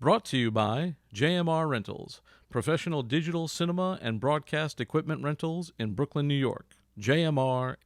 Brought to you by JMR Rentals, professional digital cinema and broadcast equipment rentals in Brooklyn, New York. JMRNY.com.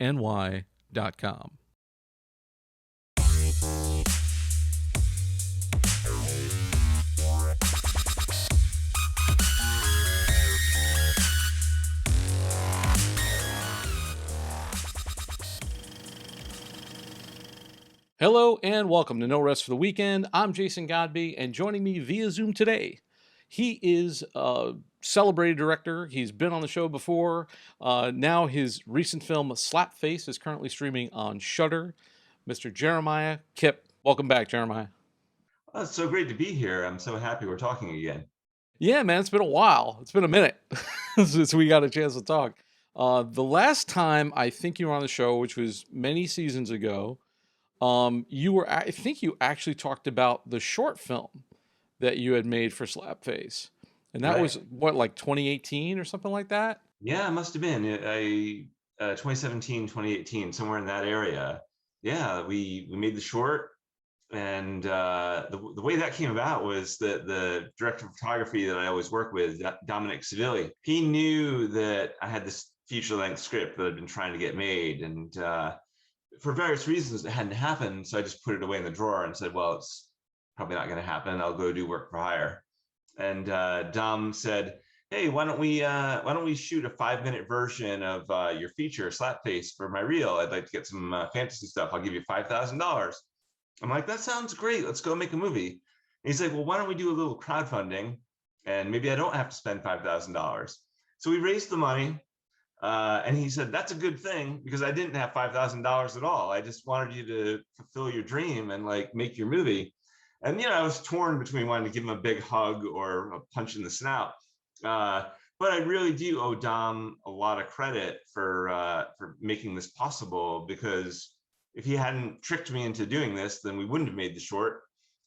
Hello and welcome to No Rest for the Weekend. I'm Jason Godbey, and joining me via Zoom today, he is a celebrated director. He's been on the show before. Now his recent film Slapface is currently streaming on Shudder. Mr. Jeremiah Kipp. Welcome back, Jeremiah. Oh, it's so great to be here. I'm so happy we're talking again. Yeah, man, it's been a while. It's been a minute since we got a chance to talk. The last time I think you were on the show, which was many seasons ago, I think you actually talked about the short film that you had made for Slapface. And that Right. was what, like 2018 or something like that? Yeah, it must have been 2017, 2018, somewhere in that area. Yeah, we made the short, and the way that came about was that the director of photography that I always work with, Dominic Seville, he knew that I had this feature-length script that I'd been trying to get made, and for various reasons it hadn't happened. So I just put it away in the drawer and said, well, it's probably not going to happen. I'll go do work for hire. And Dom said, hey, why don't we shoot a 5-minute version of your feature Slapface for my reel? I'd like to get some fantasy stuff. I'll give you $5,000. I'm like, that sounds great. Let's go make a movie. And he's like, well, why don't we do a little crowdfunding, and maybe I don't have to spend $5,000. So we raised the money. And he said, that's a good thing, because I didn't have $5,000 at all. I just wanted you to fulfill your dream and like make your movie. And, I was torn between wanting to give him a big hug or a punch in the snout. But I really do owe Dom a lot of credit for making this possible, because if he hadn't tricked me into doing this, then we wouldn't have made the short.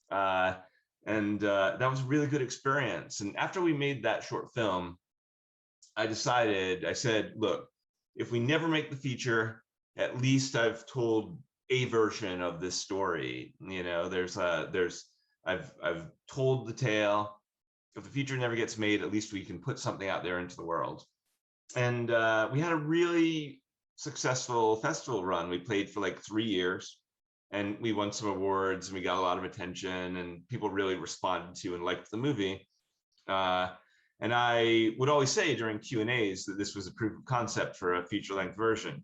And that was a really good experience. And after we made that short film, I said, look, if we never make the feature, at least I've told a version of this story. I've told the tale. If the feature never gets made, at least we can put something out there into the world. And we had a really successful festival run. We played for like 3 years, and we won some awards, and we got a lot of attention, and people really responded to and liked the movie. And I would always say during Q&As that this was a proof of concept for a feature-length version.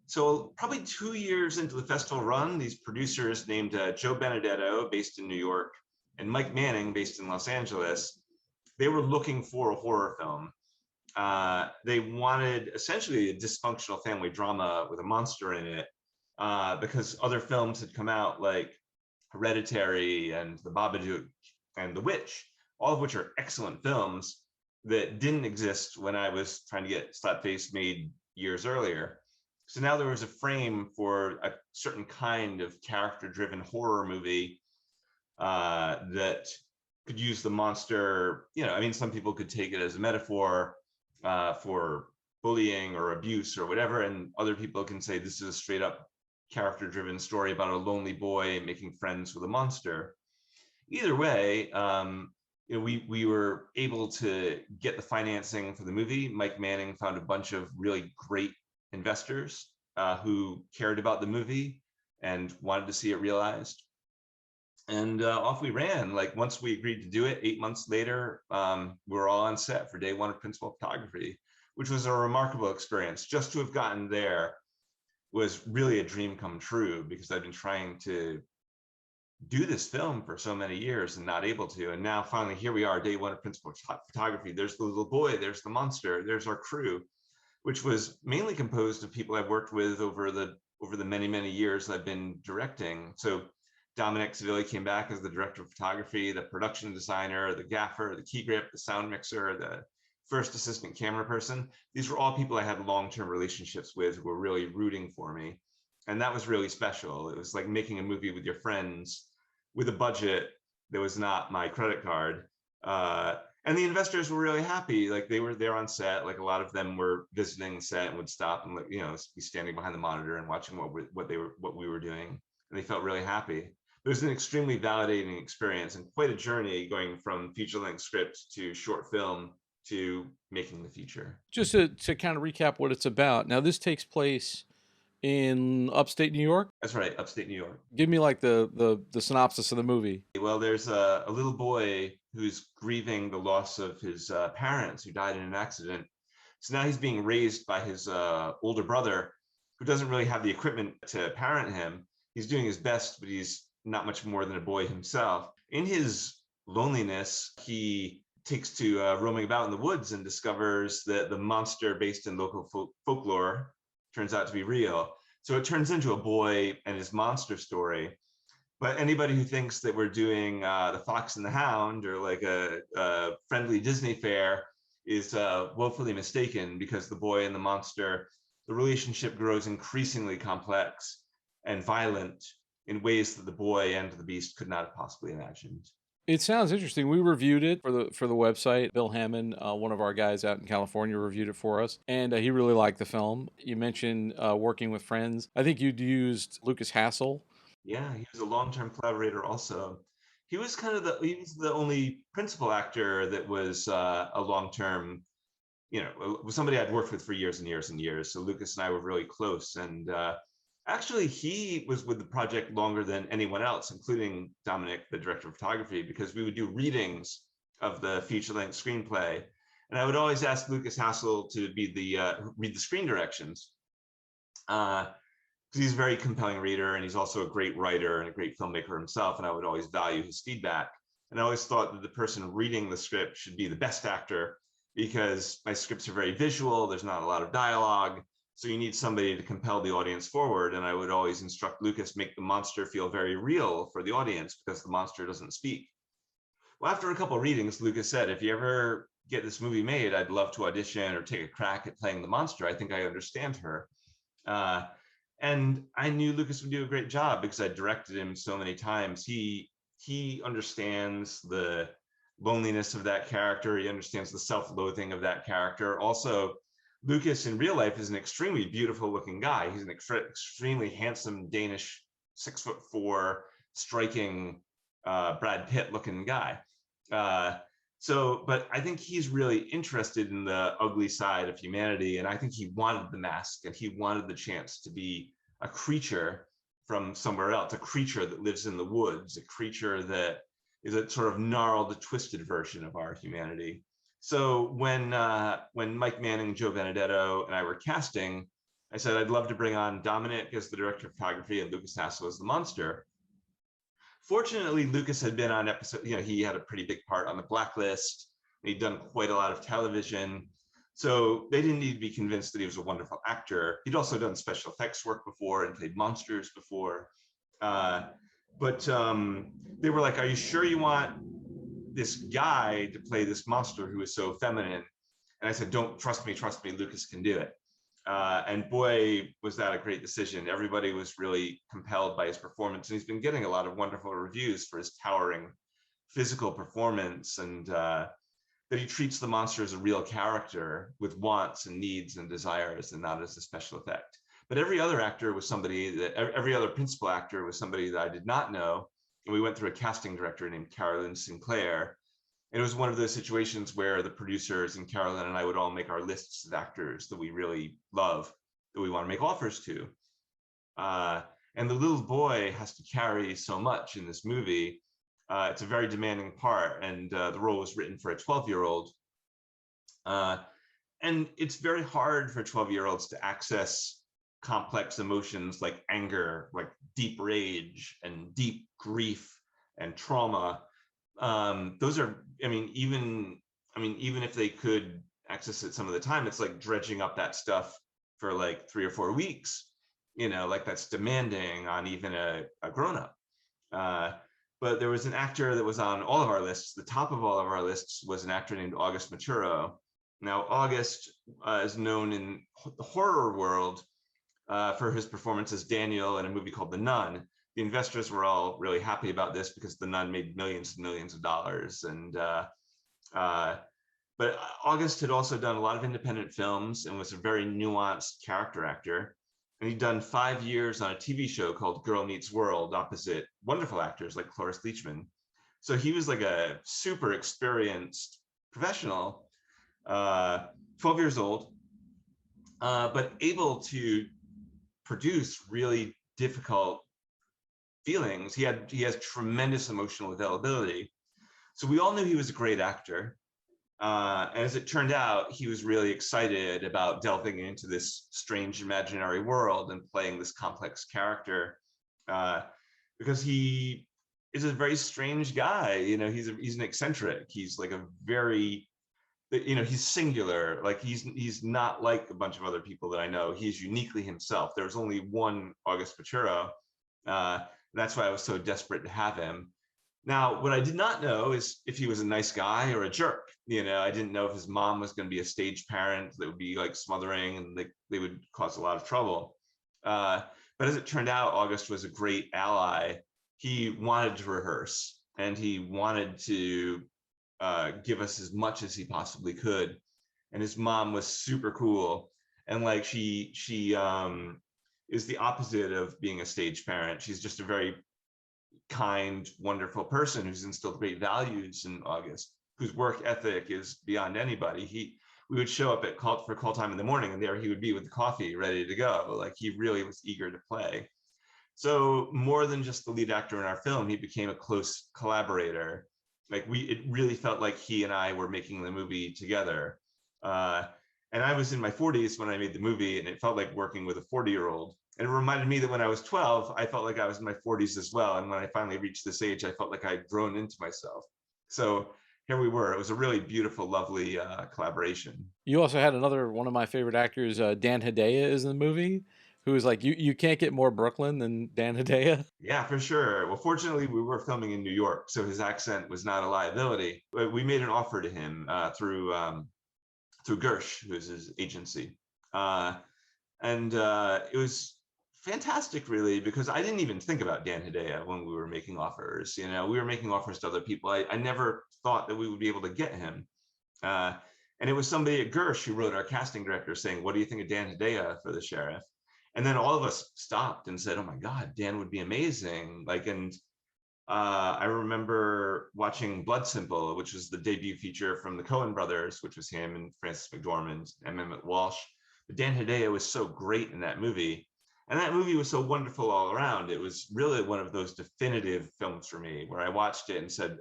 So probably 2 years into the festival run, these producers named Joe Benedetto, based in New York, and Mike Manning, based in Los Angeles, they were looking for a horror film. They wanted essentially a dysfunctional family drama with a monster in it, because other films had come out like Hereditary and The Babadook and The Witch, all of which are excellent films that didn't exist when I was trying to get Slapface made years earlier. So now there was a frame for a certain kind of character-driven horror movie that could use the monster. Some people could take it as a metaphor for bullying or abuse or whatever, and other people can say this is a straight up character-driven story about a lonely boy making friends with a monster. Either way, we were able to get the financing for the movie. Mike Manning found a bunch of really great investors who cared about the movie and wanted to see it realized. And off we ran. Like, once we agreed to do it, 8 months later, we were all on set for day one of principal photography, which was a remarkable experience. Just to have gotten there was really a dream come true, because I've been trying to do this film for so many years and not able to. And now finally, here we are, day one of principal photography. There's the little boy, there's the monster, there's our crew, which was mainly composed of people I've worked with over the many, many years I've been directing. So Dominic Seville came back as the director of photography, the production designer, the gaffer, the key grip, the sound mixer, the first assistant camera person. These were all people I had long-term relationships with who were really rooting for me. And that was really special. It was like making a movie with your friends with a budget that was not my credit card. And the investors were really happy. Like, they were there on set. Like, a lot of them were visiting the set and would stop and, be standing behind the monitor and watching what we were doing. And they felt really happy. It was an extremely validating experience and quite a journey going from feature-length script to short film to making the feature. Just to kind of recap what it's about. Now, this takes place in upstate New York. That's right, upstate New York. Give me like the synopsis of the movie. Well, there's a little boy who's grieving the loss of his parents who died in an accident. So now he's being raised by his older brother, who doesn't really have the equipment to parent him. He's doing his best, but he's not much more than a boy himself. In his loneliness, he takes to roaming about in the woods and discovers that the monster based in local folklore turns out to be real. So it turns into a boy and his monster story. But anybody who thinks that we're doing the Fox and the Hound or like a friendly Disney fair is woefully mistaken, because the boy and the monster, the relationship grows increasingly complex and violent in ways that the boy and the beast could not have possibly imagined. It sounds interesting. We reviewed it for the website. Bill Hammond, one of our guys out in California, reviewed it for us, and he really liked the film. You mentioned working with friends. I think you'd used Lucas Hassel. Yeah, he was a long-term collaborator also. He was he was the only principal actor that was a long-term, somebody I'd worked with for years and years and years. So Lucas and I were really close. And actually, he was with the project longer than anyone else, including Dominic, the director of photography, because we would do readings of the feature-length screenplay. And I would always ask Lucas Hassel to be read the screen directions. Because he's a very compelling reader, and he's also a great writer and a great filmmaker himself, and I would always value his feedback. And I always thought that the person reading the script should be the best actor, because my scripts are very visual, there's not a lot of dialogue, so you need somebody to compel the audience forward. And I would always instruct Lucas, make the monster feel very real for the audience, because the monster doesn't speak. Well, after a couple of readings, Lucas said, if you ever get this movie made, I'd love to audition or take a crack at playing the monster. I think I understand her. And I knew Lucas would do a great job because I directed him so many times. He understands the loneliness of that character. He understands the self-loathing of that character. Also, Lucas in real life is an extremely beautiful looking guy. He's an extremely handsome Danish 6'4", striking Brad Pitt looking guy. But I think he's really interested in the ugly side of humanity, and I think he wanted the mask, and he wanted the chance to be a creature from somewhere else, a creature that lives in the woods, a creature that is a sort of gnarled, twisted version of our humanity. So when Mike Manning, Joe Benedetto, and I were casting, I said I'd love to bring on Dominic as the director of photography and Lucas Hassel as the monster. Fortunately, Lucas had been on episode, he had a pretty big part on The Blacklist. He'd done quite a lot of television. So they didn't need to be convinced that he was a wonderful actor. He'd also done special effects work before and played monsters before. But they were like, are you sure you want this guy to play this monster who is so feminine? And I said, don't, trust me, Lucas can do it. And boy, was that a great decision. Everybody was really compelled by his performance, and he's been getting a lot of wonderful reviews for his towering physical performance, and that he treats the monster as a real character with wants and needs and desires, and not as a special effect. But every other principal actor was somebody that I did not know. And we went through a casting director named Carolyn Sinclair. And it was one of those situations where the producers and Carolyn and I would all make our lists of actors that we really love, that we want to make offers to. And the little boy has to carry so much in this movie. It's a very demanding part, and the role was written for a 12-year-old. And it's very hard for 12-year-olds to access complex emotions like anger, like deep rage and deep grief and trauma. Those are, even if they could access it some of the time, it's like dredging up that stuff for like 3 or 4 weeks, like that's demanding on even a grown-up. But there was an actor that was on all of our lists. The top of all of our lists was an actor named August Maturo. Now, August is known in the horror world for his performance as Daniel in a movie called The Nun. The investors were all really happy about this because The Nun made millions and millions of dollars. But August had also done a lot of independent films and was a very nuanced character actor. and he'd done 5 years on a TV show called Girl Meets World opposite wonderful actors like Cloris Leachman. So he was like a super experienced professional, 12 years old, but able to produce really difficult feelings. He has tremendous emotional availability. So we all knew he was a great actor. And as it turned out, he was really excited about delving into this strange imaginary world and playing this complex character, because he is a very strange guy. You know, he's an eccentric. He's like a very, you know, he's singular. Like he's not like a bunch of other people that I know. He's uniquely himself. There's only one August Pachuro. That's why I was so desperate to have him. Now, what I did not know is if he was a nice guy or a jerk. You know, I didn't know if his mom was going to be a stage parent that would be like smothering and they would cause a lot of trouble. But as it turned out, August was a great ally. He wanted to rehearse and he wanted to give us as much as he possibly could. And his mom was super cool. And like she is the opposite of being a stage parent. She's just a very kind, wonderful person who's instilled great values in August, whose work ethic is beyond anybody. We would show up at call time in the morning, and there he would be with the coffee ready to go. Like he really was eager to play. So more than just the lead actor in our film, he became a close collaborator. Like it really felt like he and I were making the movie together. And I was in my 40s when I made the movie, and it felt like working with a 40-year-old. And it reminded me that when I was 12, I felt like I was in my 40s as well. And when I finally reached this age, I felt like I'd grown into myself. So here we were. It was a really beautiful, lovely collaboration. You also had another one of my favorite actors, Dan Hedaya, is in the movie, who is like, you can't get more Brooklyn than Dan Hedaya. Yeah, for sure. Well, fortunately, we were filming in New York, so his accent was not a liability. But we made an offer to him through Gersh, who's his agency. And it was fantastic, really, because I didn't even think about Dan Hedaya when we were making offers. You know, we were making offers to other people. I never thought that we would be able to get him. And it was somebody at Gersh who wrote our casting director saying, "What do you think of Dan Hedaya for the sheriff?" And then all of us stopped and said, "Oh my God, Dan would be amazing." Like, and I remember watching Blood Simple, which was the debut feature from the Coen brothers, which was him and Frances McDormand and Emmett Walsh. But Dan Hedaya was so great in that movie. And that movie was so wonderful all around. It was really one of those definitive films for me where I watched it and said,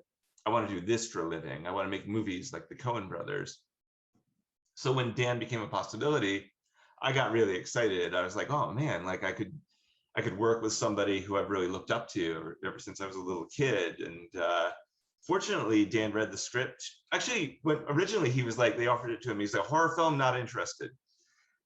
I want to do this for a living. I want to make movies like the Coen brothers. So when Dan became a possibility, I got really excited. I was like, oh man, like I could work with somebody who I've really looked up to ever since I was a little kid. And fortunately, Dan read the script. Actually, when originally he was like, they offered it to him. He's like, horror film, not interested.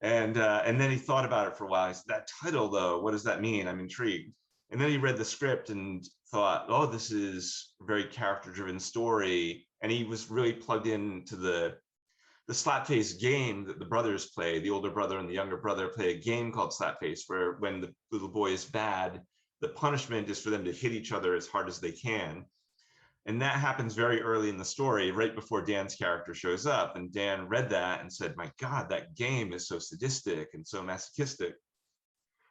And then he thought about it for a while. He said, that title though, what does that mean? I'm intrigued. And then he read the script and thought, oh, this is a very character-driven story. And he was really plugged into the Slapface game that the brothers play. The older brother and the younger brother play a game called Slapface, where when the little boy is bad, the punishment is for them to hit each other as hard as they can. And that happens very early in the story, right before Dan's character shows up. And Dan read that and said, my God, that game is so sadistic and so masochistic.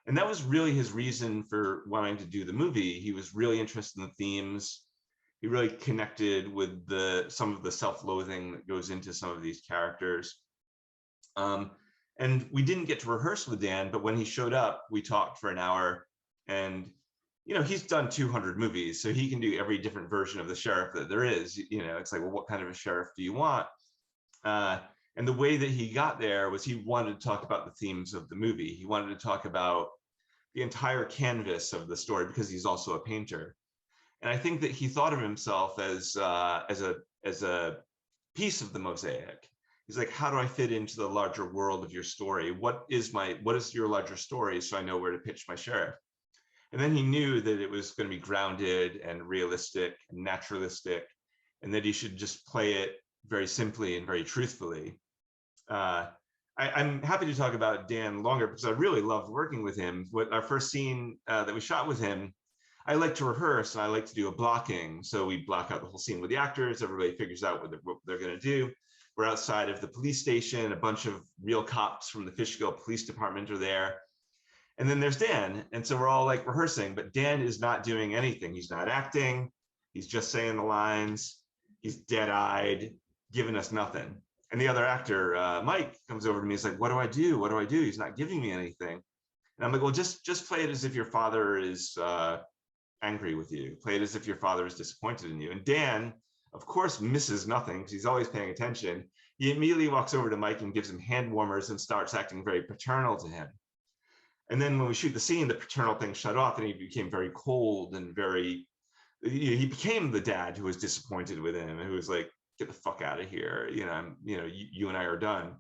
And that was really his reason for wanting to do the movie. He was really interested in the themes. He really connected with some of the self-loathing that goes into some of these characters. And we didn't get to rehearse with Dan, but when he showed up, we talked for an hour. And you know, he's done 200 movies, so he can do every different version of the sheriff that there is. You know, it's like, well, what kind of a sheriff do you want? And the way that he got there was he wanted to talk about the themes of the movie. He wanted to talk about the entire canvas of the story because he's also a painter. And I think that he thought of himself as a piece of the mosaic. He's like, how do I fit into the larger world of your story? What is your larger story, so I know where to pitch my sheriff? And then he knew that it was going to be grounded and realistic and naturalistic, and that he should just play it very simply and very truthfully. I'm happy to talk about Dan longer because I really loved working with him. Our first scene that we shot with him, I like to rehearse and I like to do a blocking. So we block out the whole scene with the actors. Everybody figures out what they're going to do. We're outside of the police station. A bunch of real cops from the Fishkill Police Department are there. And then there's Dan. And so we're all like rehearsing, but Dan is not doing anything. He's not acting. He's just saying the lines. He's dead-eyed, giving us nothing. And the other actor, Mike, comes over to me. He's like, "What do I do? What do I do? He's not giving me anything." And I'm like, "Well, just play it as if your father is angry with you. Play it as if your father is disappointed in you." And Dan, of course, misses nothing because he's always paying attention. He immediately walks over to Mike and gives him hand warmers and starts acting very paternal to him. And then when we shoot the scene, the paternal thing shut off and he became very cold and very, he became the dad who was disappointed with him and who was like, "Get the fuck out of here. You and I are done."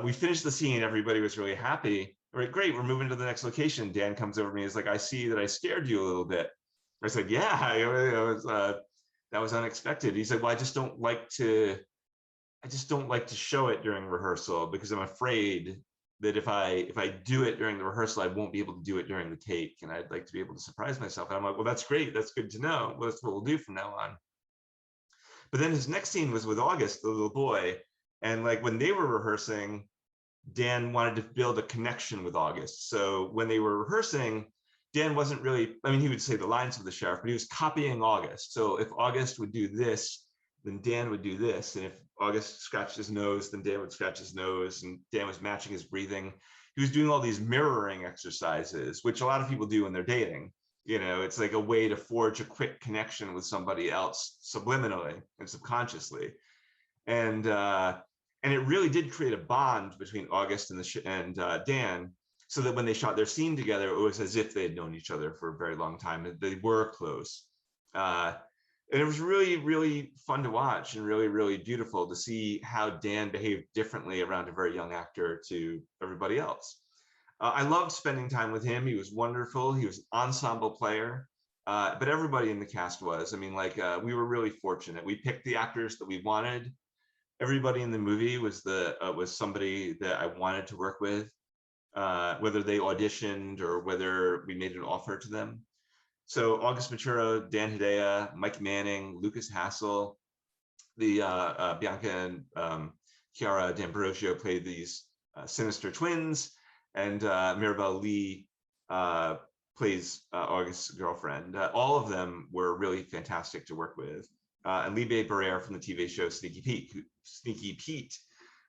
We finished the scene. Everybody was really happy. All right, great. We're moving to the next location. Dan comes over to me. He's like, "I see that I scared you a little bit." I said, "Yeah, that was unexpected." He said, "Well, I just don't like to show it during rehearsal because I'm afraid that if I do it during the rehearsal, I won't be able to do it during the take. And I'd like to be able to surprise myself." And I'm like, "Well, that's great. That's good to know. Well, that's what we'll do from now on." But then his next scene was with August, the little boy. And like when they were rehearsing, Dan wanted to build a connection with August. So when they were rehearsing, Dan wasn't really, I mean, he would say the lines of the sheriff, but he was copying August. So if August would do this, then Dan would do this. And if August scratched his nose, then Dan would scratch his nose. And Dan was matching his breathing. He was doing all these mirroring exercises, which a lot of people do when they're dating. It's like a way to forge a quick connection with somebody else subliminally and subconsciously. And it really did create a bond between August and Dan, so that when they shot their scene together, it was as if they had known each other for a very long time. They were close. And it was really, really fun to watch and really, really beautiful to see how Dan behaved differently around a very young actor to everybody else. I loved spending time with him. He was wonderful. He was an ensemble player, but everybody in the cast was. I mean, we were really fortunate. We picked the actors that we wanted. Everybody in the movie was somebody that I wanted to work with, whether they auditioned or whether we made an offer to them. So August Machuro, Dan Hedaya, Mike Manning, Lucas Hassel, the Bianca and Chiara D'Ambrosio played these sinister twins, and Mirabelle Lee plays August's girlfriend. All of them were really fantastic to work with. And Libe Barrere from the TV show Sneaky Pete,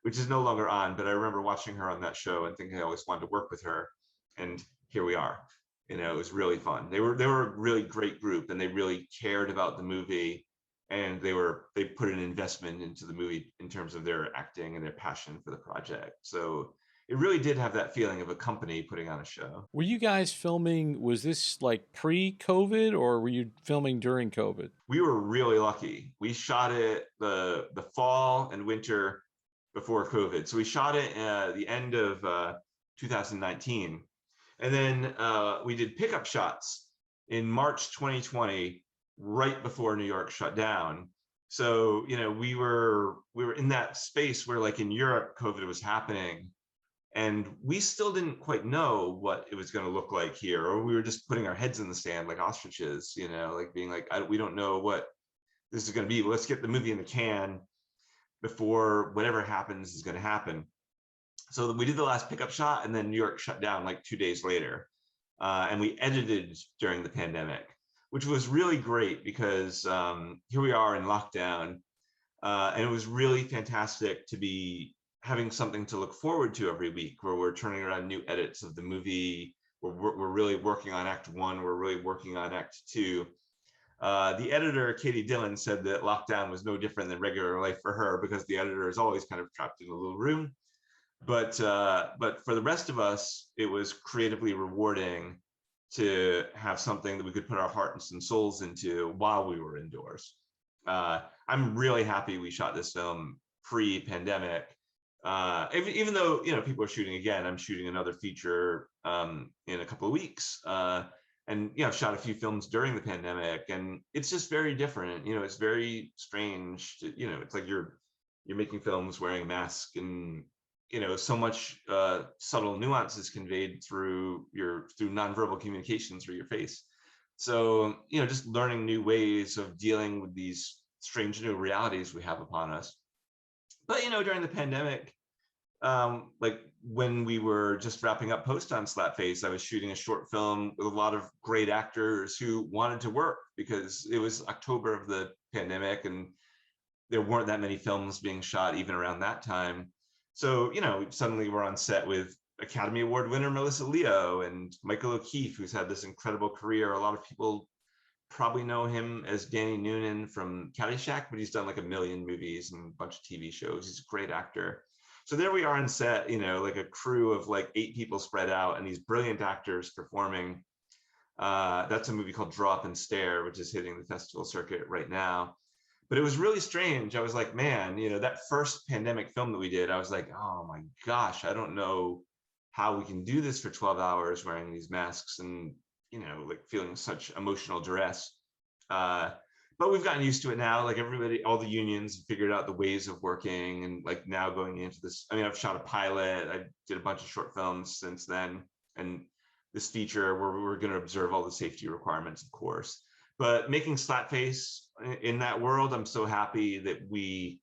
which is no longer on, but I remember watching her on that show and thinking I always wanted to work with her. And here we are. It was really fun. They were a really great group, and they really cared about the movie, and they put an investment into the movie in terms of their acting and their passion for the project. So it really did have that feeling of a company putting on a show. Were you guys filming, was this like pre-COVID or were you filming during COVID? We were really lucky. We shot it the fall and winter before COVID. So we shot it at the end of 2019. And then we did pickup shots in March 2020, right before New York shut down. So, we were in that space where, like in Europe, COVID was happening, and we still didn't quite know what it was going to look like here, or we were just putting our heads in the sand like ostriches, like being like, we don't know what this is going to be. Well, let's get the movie in the can before whatever happens is going to happen. So we did the last pickup shot, and then New York shut down like 2 days later. And we edited during the pandemic, which was really great because here we are in lockdown. And it was really fantastic to be having something to look forward to every week, where we're turning around new edits of the movie. We're really working on Act 1. We're really working on Act 2. The editor, Katie Dillon, said that lockdown was no different than regular life for her, because the editor is always kind of trapped in a little room. But for the rest of us, it was creatively rewarding to have something that we could put our hearts and souls into while we were indoors. I'm really happy we shot this film pre-pandemic. Even though people are shooting again, I'm shooting another feature in a couple of weeks, and shot a few films during the pandemic, and it's just very different. It's very strange. It's like you're making films wearing a mask, and so much subtle nuances conveyed through nonverbal communication through your face. So just learning new ways of dealing with these strange new realities we have upon us. But during the pandemic, Like when we were just wrapping up post on Slapface, I was shooting a short film with a lot of great actors who wanted to work because it was October of the pandemic and there weren't that many films being shot even around that time. So, suddenly we're on set with Academy Award winner Melissa Leo and Michael O'Keefe, who's had this incredible career. A lot of people probably know him as Danny Noonan from Caddyshack, but he's done like a million movies and a bunch of TV shows. He's a great actor. So there we are on set, like a crew of like 8 people spread out and these brilliant actors performing. That's a movie called Drop and Stare, which is hitting the festival circuit right now. But it was really strange. I was like, man, that first pandemic film that we did, I was like, oh my gosh, I don't know how we can do this for 12 hours wearing these masks and, like feeling such emotional duress. Uh, but we've gotten used to it now. Like everybody, all the unions figured out the ways of working and like now going into this. I mean, I've shot a pilot. I did a bunch of short films since then. And this feature where we're going to observe all the safety requirements, of course. But making Slapface in that world, I'm so happy that we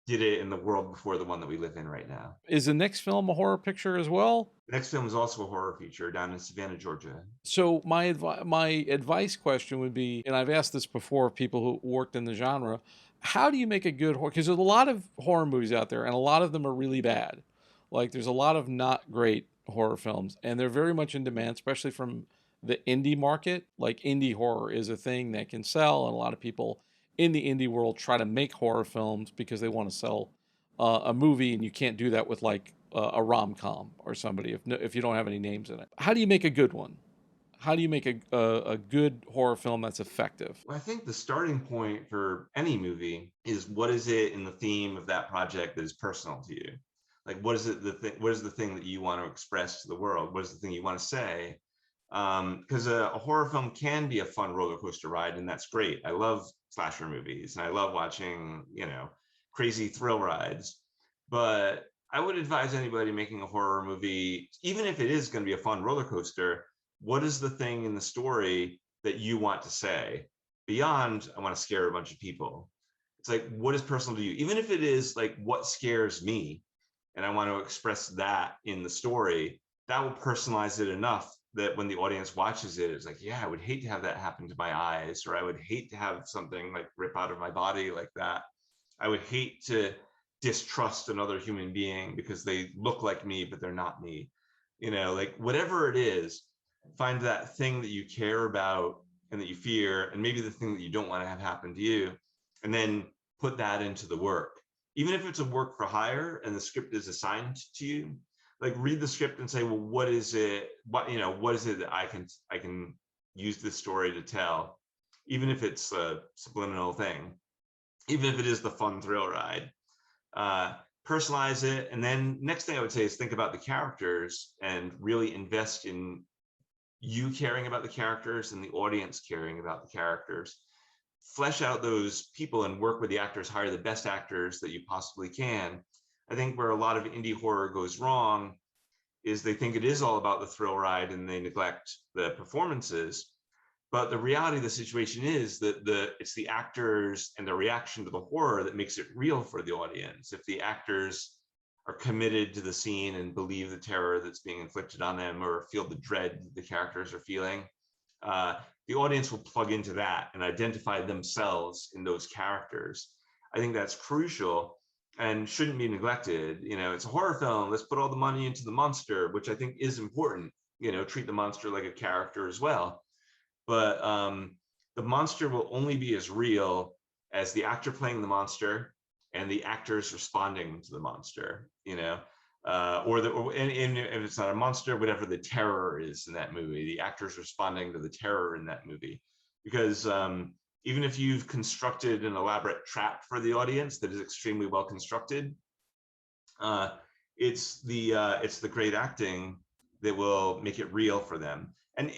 did it in the world before the one that we live in right now. Is the next film a horror picture as well? The next film is also a horror feature down in Savannah, Georgia. So my advice question would be, and I've asked this before of people who worked in the genre, how do you make a good horror? Because there's a lot of horror movies out there, and a lot of them are really bad. Like there's a lot of not great horror films, and they're very much in demand, especially from the indie market. Like indie horror is a thing that can sell, and a lot of people in the indie world try to make horror films because they want to sell a movie, and you can't do that with like a rom com or somebody if you don't have any names in it. How do you make a good one? How do you make a good horror film that's effective? Well, I think the starting point for any movie is what is it in the theme of that project that is personal to you? Like, what is it? What is the thing that you want to express to the world? What is the thing you want to say? Because a horror film can be a fun roller coaster ride, and that's great. I love slasher movies, and I love watching, crazy thrill rides. But I would advise anybody making a horror movie, even if it is going to be a fun roller coaster, what is the thing in the story that you want to say beyond I want to scare a bunch of people? It's like, what is personal to you? Even if it is like what scares me, and I want to express that in the story, that will personalize it enough that when the audience watches it, it's like, yeah, I would hate to have that happen to my eyes, or I would hate to have something like rip out of my body like that. I would hate to distrust another human being because they look like me, but they're not me. Like whatever it is, find that thing that you care about and that you fear, and maybe the thing that you don't want to have happen to you, and then put that into the work. Even if it's a work for hire and the script is assigned to you, like read the script and say, well, what is it? What is it that I can use this story to tell? Even if it's a subliminal thing, even if it is the fun thrill ride, personalize it. And then next thing I would say is think about the characters and really invest in you caring about the characters and the audience caring about the characters. Flesh out those people and work with the actors, hire the best actors that you possibly can. I think where a lot of indie horror goes wrong is they think it is all about the thrill ride and they neglect the performances. But the reality of the situation is that it's the actors and the reaction to the horror that makes it real for the audience. If the actors are committed to the scene and believe the terror that's being inflicted on them or feel the dread the characters are feeling, the audience will plug into that and identify themselves in those characters. I think that's crucial and shouldn't be neglected. It's a horror film. Let's put all the money into the monster, which I think is important. Treat the monster like a character as well. But the monster will only be as real as the actor playing the monster and the actors responding to the monster. And if it's not a monster, whatever the terror is in that movie, the actors responding to the terror in that movie. Because even if you've constructed an elaborate trap for the audience that is extremely well constructed, it's the great acting that will make it real for them. And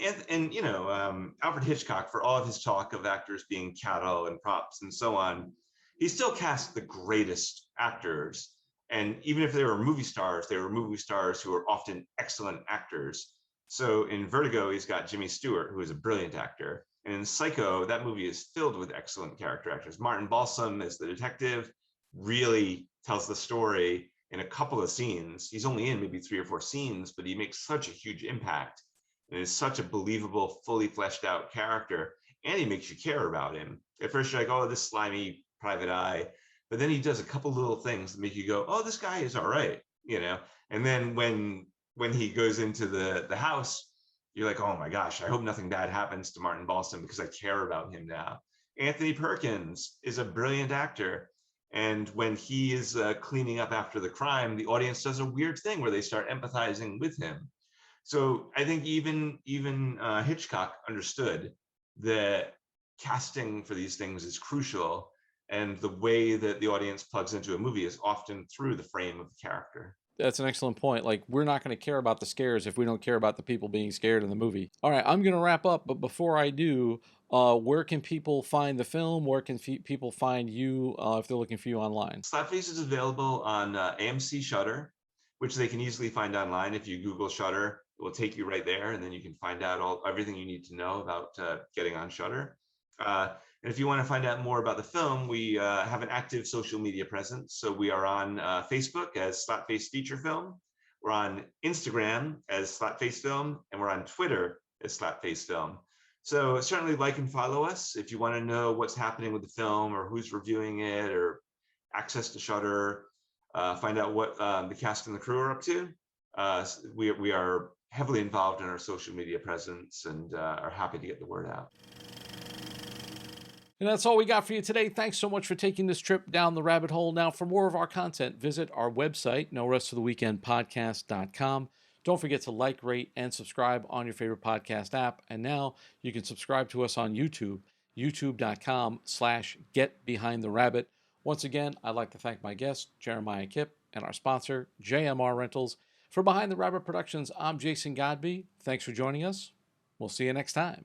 Alfred Hitchcock, for all of his talk of actors being cattle and props and so on, he still cast the greatest actors. And even if they were movie stars who are often excellent actors. So in Vertigo, he's got Jimmy Stewart, who is a brilliant actor. And in Psycho, that movie is filled with excellent character actors. Martin Balsam as the detective really tells the story in a couple of scenes. He's only in maybe 3 or 4 scenes, but he makes such a huge impact and is such a believable, fully fleshed out character. And he makes you care about him. At first, you're like, oh, this slimy private eye. But then he does a couple little things that make you go, oh, this guy is all right, you know? And then when he goes into the house, you're like, oh my gosh, I hope nothing bad happens to Martin Balsam because I care about him now. Anthony Perkins is a brilliant actor. And when he is cleaning up after the crime, the audience does a weird thing where they start empathizing with him. So I think even Hitchcock understood that casting for these things is crucial, and the way that the audience plugs into a movie is often through the frame of the character. That's an excellent point. Like, we're not going to care about the scares if we don't care about the people being scared in the movie. All right, I'm going to wrap up, but before I do, where can people find the film? Where can people find you if they're looking for you online? Slapface is available on AMC Shudder, which they can easily find online. If you Google Shudder, it will take you right there, and then you can find out everything you need to know about getting on Shudder. And if you want to find out more about the film, we have an active social media presence. So we are on Facebook as Slapface Feature Film. We're on Instagram as Slapface Film, and we're on Twitter as Slapface Film. So certainly like and follow us if you want to know what's happening with the film or who's reviewing it or access to Shudder, find out what the cast and the crew are up to. We are heavily involved in our social media presence and are happy to get the word out. And that's all we got for you today. Thanks so much for taking this trip down the rabbit hole. Now, for more of our content, visit our website, norestfortheweekendpodcast.com. Don't forget to like, rate, and subscribe on your favorite podcast app. And now you can subscribe to us on YouTube, youtube.com/getbehindtherabbit. Once again, I'd like to thank my guest, Jeremiah Kipp, and our sponsor, JMR Rentals. For Behind the Rabbit Productions, I'm Jason Godbey. Thanks for joining us. We'll see you next time.